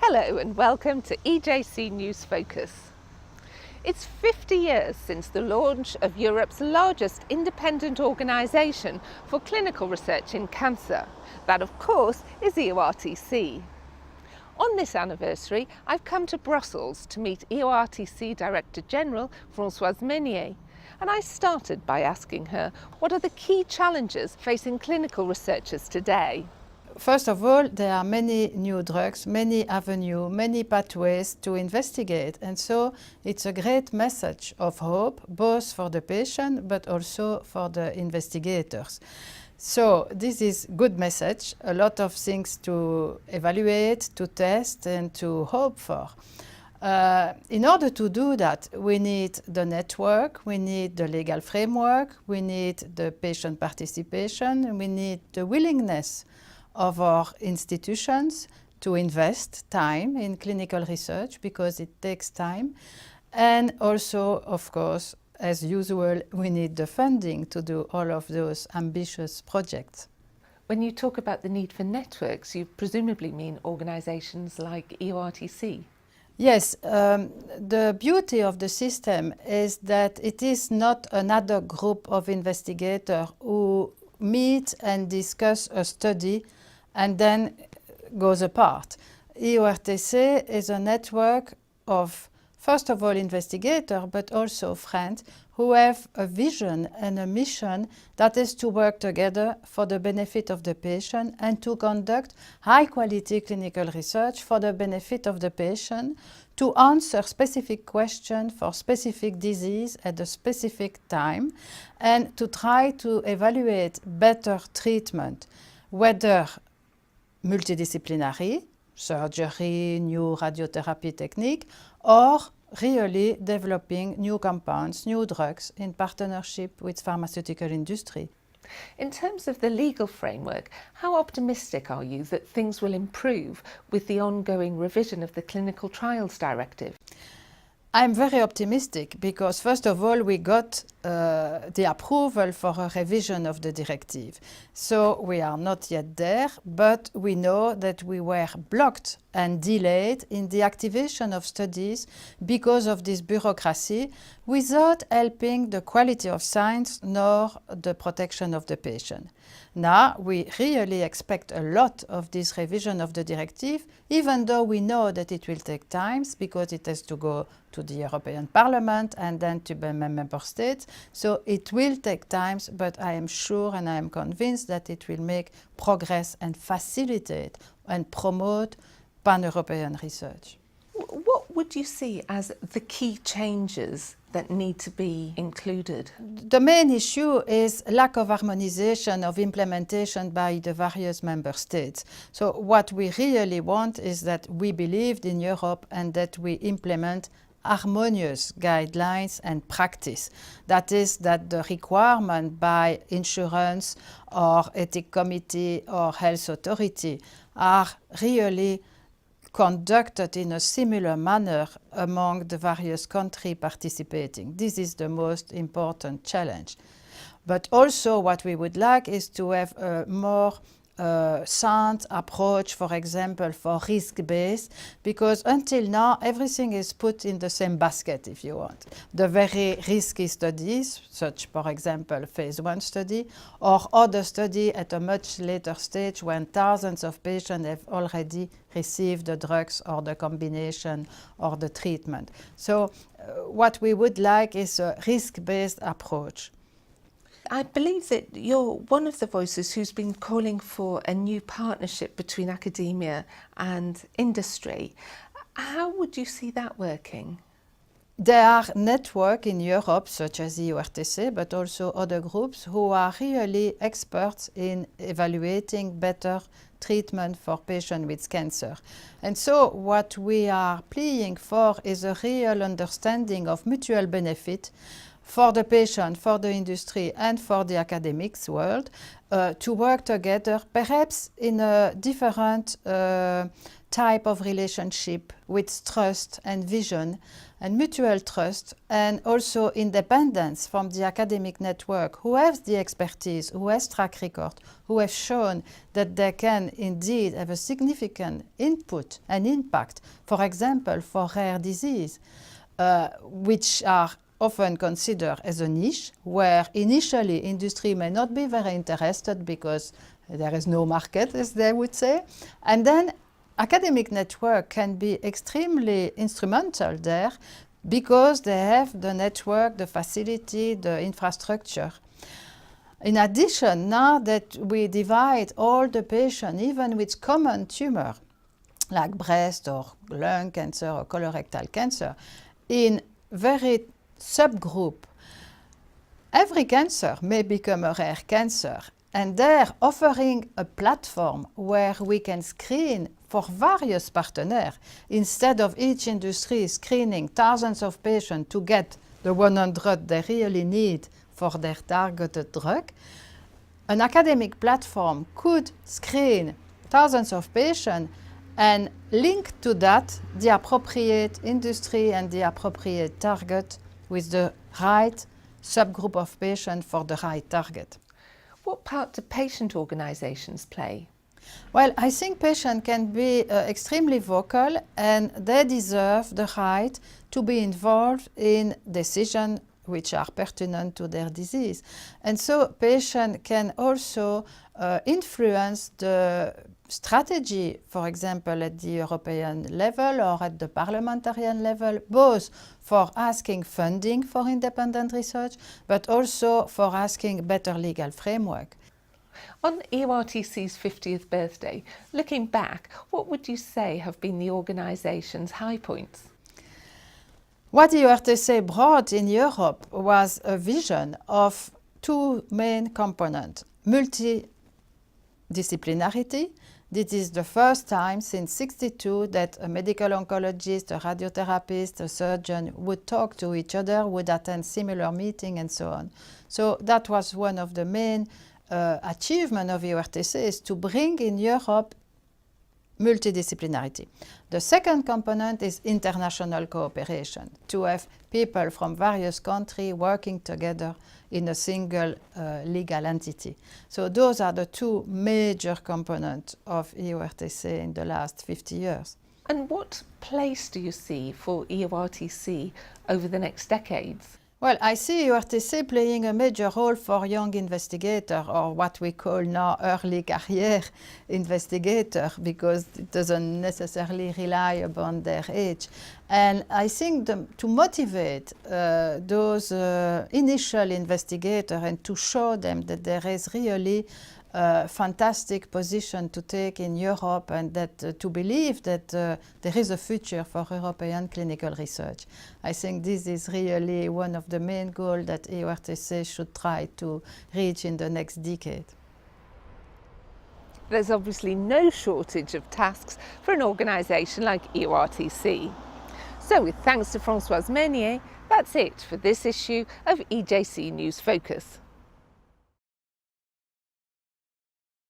Hello and welcome to EJC News Focus. It's 50 years since the launch of Europe's largest independent organisation for clinical research in cancer. That, of course, is EORTC. On this anniversary, I've come to Brussels to meet EORTC Director General Françoise Meunier. And I started by asking her what are the key challenges facing clinical researchers today. First of all, there are many new drugs, many avenues, many pathways to investigate. And so it's a great message of hope, both for the patient, but also for the investigators. So this is good message, a lot of things to evaluate, to test, and to hope for. In order to do that, we need the network, we need the legal framework, we need the patient participation, and we need the willingness of our institutions to invest time in clinical research because it takes time. And also, of course, as usual, we need the funding to do all of those ambitious projects. When you talk about the need for networks, you presumably mean organisations like EORTC. Yes, the beauty of the system is that it is not another group of investigators who meet and discuss a study and then goes apart. EORTC is a network of, first of all, investigators, but also friends who have a vision and a mission that is to work together for the benefit of the patient and to conduct high-quality clinical research for the benefit of the patient, to answer specific questions for specific disease at a specific time, and to try to evaluate better treatment, whether multidisciplinary, surgery, new radiotherapy technique, or really developing new compounds, new drugs in partnership with pharmaceutical industry. In terms of the legal framework, how optimistic are you that things will improve with the ongoing revision of the Clinical Trials Directive? I'm very optimistic because, first of all, we got the approval for a revision of the directive. So we are not yet there, but we know that we were blocked and delayed in the activation of studies because of this bureaucracy without helping the quality of science nor the protection of the patient. Now, we really expect a lot of this revision of the directive, even though we know that it will take time because it has to go to the European Parliament and then to the member states. So it will take time, but I am sure and I am convinced that it will make progress and facilitate and promote pan-European research. What would you see as the key changes that need to be included? The main issue is lack of harmonization of implementation by the various member states. So what we really want is that we believe in Europe and that we implement harmonious guidelines and practice. That is, that the requirement by insurance or ethics committee or health authority are really conducted in a similar manner among the various countries participating. This is the most important challenge. But also what we would like is to have a more sound approach, for example, for risk-based, because until now everything is put in the same basket, if you want. The very risky studies, such, for example, phase 1 study, or other study at a much later stage when thousands of patients have already received the drugs or the combination or the treatment. So what we would like is a risk-based approach. I believe that you're one of the voices who's been calling for a new partnership between academia and industry. How would you see that working? There are networks in Europe, such as EORTC, but also other groups who are really experts in evaluating better treatment for patients with cancer. And so what we are pleading for is a real understanding of mutual benefit for the patient, for the industry, and for the academics world to work together, perhaps in a different type of relationship with trust and vision and mutual trust, and also independence from the academic network who has the expertise, who has track record, who have shown that they can indeed have a significant input and impact, for example, for rare disease, which are often considered as a niche, where initially industry may not be very interested because there is no market, as they would say. And then academic network can be extremely instrumental there because they have the network, the facility, the infrastructure. In addition, now that we divide all the patients, even with common tumor, like breast or lung cancer or colorectal cancer, in very subgroup, every cancer may become a rare cancer, and they're offering a platform where we can screen for various partenaires instead of each industry screening thousands of patients to get the 100 they really need for their targeted drug. An academic platform could screen thousands of patients and link to that the appropriate industry and the appropriate target with the right subgroup of patients for the right target. What part do patient organisations play? Well, I think patients can be extremely vocal, and they deserve the right to be involved in decisions which are pertinent to their disease. And so patients can also influence the strategy, for example, at the European level or at the parliamentarian level, both for asking funding for independent research, but also for asking better legal framework. On EORTC's 50th birthday, looking back, what would you say have been the organisation's high points? What EORTC brought in Europe was a vision of two main components: multidisciplinarity. This is the first time since '62 that a medical oncologist, a radiotherapist, a surgeon would talk to each other, would attend similar meetings, and so on. So that was one of the main achievements of EORTC, is to bring in Europe multidisciplinarity. The second component is international cooperation, to have people from various countries working together in a single legal entity. So those are the two major components of EORTC in the last 50 years. And what place do you see for EORTC over the next decades? Well, I see EORTC playing a major role for young investigators, or what we call now early career investigators, because it doesn't necessarily rely upon their age. And I think to motivate those initial investigators and to show them that there is really a fantastic position to take in Europe, and that to believe that there is a future for European clinical research. I think this is really one of the main goals that EORTC should try to reach in the next decade. There's obviously no shortage of tasks for an organisation like EORTC. So with thanks to Françoise Meunier, that's it for this issue of EJC News Focus.